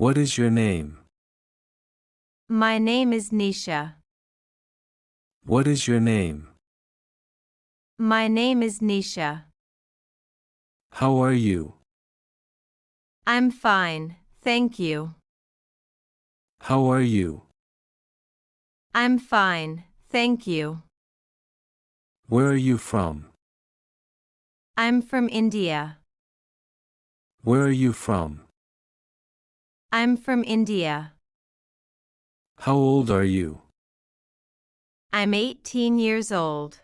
What is your name? My name is Nisha. What is your name? My name is Nisha. How are you? I'm fine, thank you. How are you? I'm fine, thank you. Where are you from? I'm from India. Where are you from? I'm from India. How old are you? I'm 18 years old.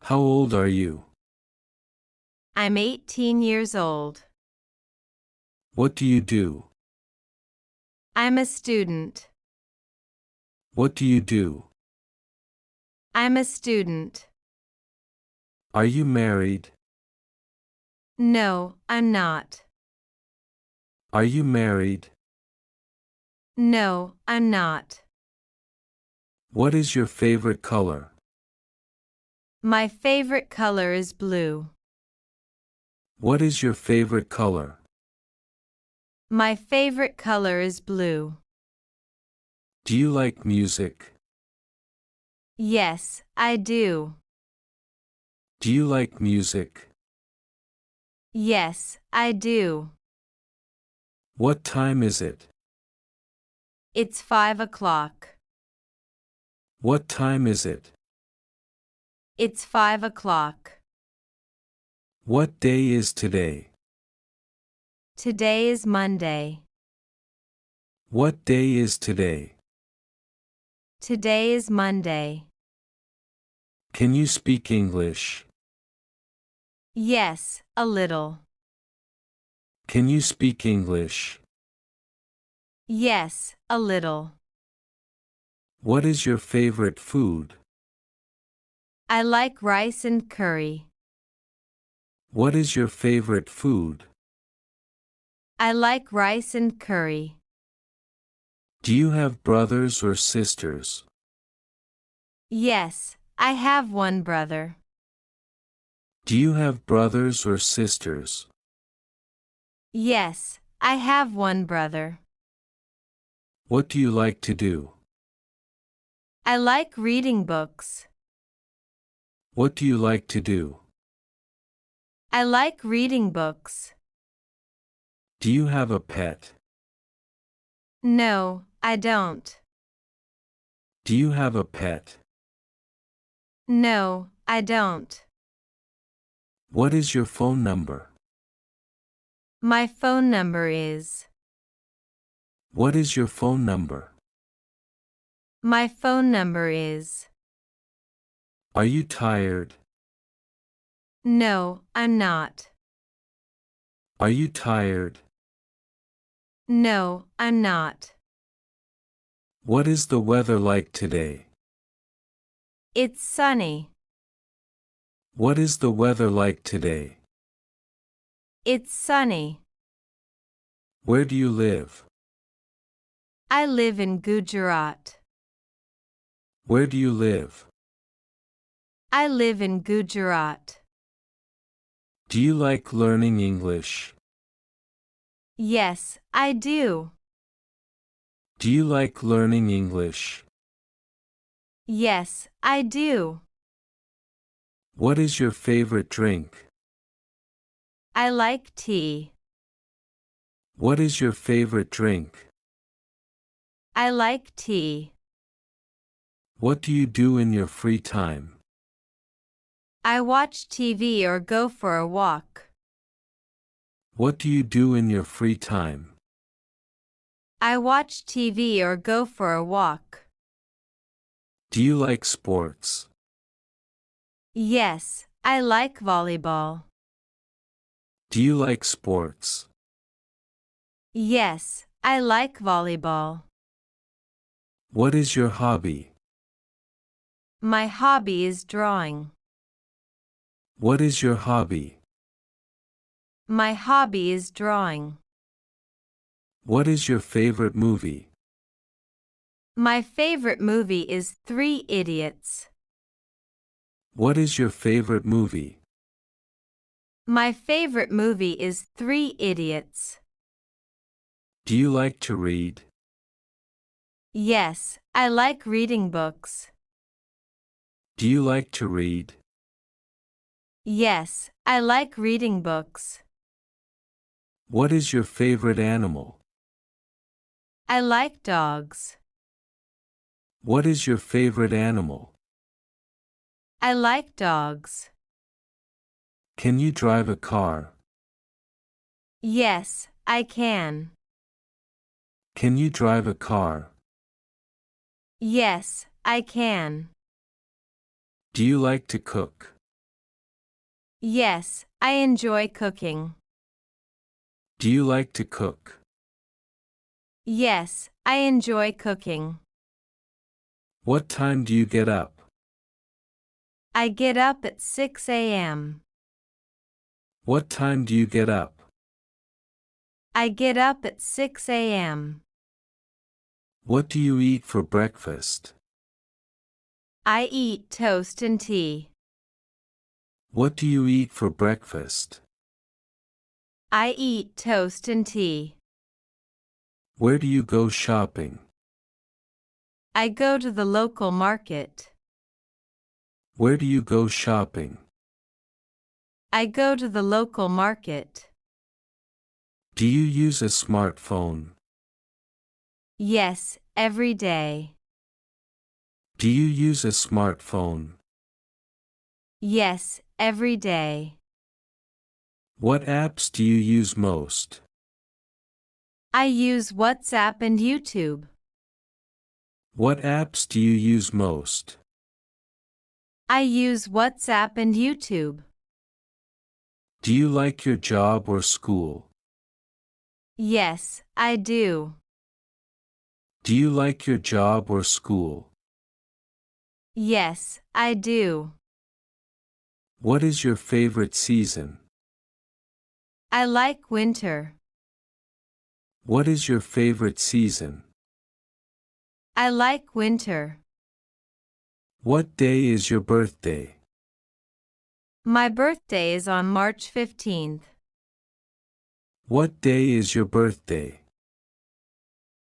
How old are you? I'm 18 years old. What do you do? I'm a student. What do you do? I'm a student. Are you married? No, I'm not. Are you married? No, I'm not. What is your favorite color? My favorite color is blue. What is your favorite color? My favorite color is blue. Do you like music? Yes, I do. Do you like music? Yes, I do. What time is it? It's 5 o'clock. What time is it? It's 5 o'clock. What day is today? Today is Monday. What day is today? Today is Monday. Can you speak English? Yes, a little. Can you speak English? Yes, a little. What is your favorite food? I like rice and curry. What is your favorite food? I like rice and curry. Do you have brothers or sisters? Yes, I have one brother. Do you have brothers or sisters? Yes, I have one brother. What do you like to do? I like reading books. What do you like to do? I like reading books. Do you have a pet? No, I don't. Do you have a pet? No, I don't. What is your phone number? My phone number is. What is your phone number? My phone number is. Are you tired? No, I'm not. Are you tired? No, I'm not. What is the weather like today? It's sunny. What is the weather like today? It's sunny. Where do you live? I live in Gujarat. Where do you live? I live in Gujarat. Do you like learning English? Yes, I do. Do you like learning English? Yes, I do. What is your favorite drink? I like tea. What is your favorite drink? I like tea. What do you do in your free time? I watch TV or go for a walk. What do you do in your free time? I watch TV or go for a walk. Do you like sports? Yes, I like volleyball. Do you like sports? Yes, I like volleyball. What is your hobby? My hobby is drawing. What is your hobby? My hobby is drawing. What is your favorite movie? My favorite movie is 3 Idiots. What is your favorite movie? My favorite movie is 3 Idiots. Do you like to read? Yes, I like reading books. Do you like to read? Yes, I like reading books. What is your favorite animal? I like dogs. What is your favorite animal? I like dogs. Can you drive a car? Yes, I can. Can you drive a car? Yes, I can. Do you like to cook? Yes, I enjoy cooking. Do you like to cook? Yes, I enjoy cooking. What time do you get up? I get up at 6 a.m. What time do you get up? I get up at 6 a.m. What do you eat for breakfast? I eat toast and tea. What do you eat for breakfast? I eat toast and tea. Where do you go shopping? I go to the local market. Where do you go shopping? I go to the local market. Do you use a smartphone? Yes, every day. Do you use a smartphone? Yes, every day. What apps do you use most? I use WhatsApp and YouTube. What apps do you use most? I use WhatsApp and YouTube. Do you like your job or school? Yes, I do. Do you like your job or school? Yes, I do. What is your favorite season? I like winter. What is your favorite season? I like winter. What day is your birthday? My birthday is on March 15th. What day is your birthday?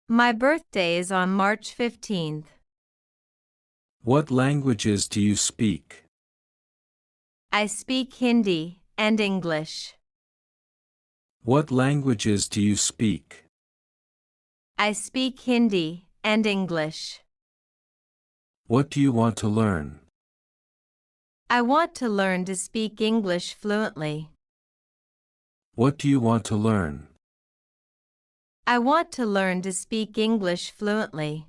My birthday is on March 15th. What languages do you speak? I speak Hindi and English. What languages do you speak? I speak Hindi and English. What do you want to learn? I want to learn to speak English fluently. What do you want to learn? I want to learn to speak English fluently.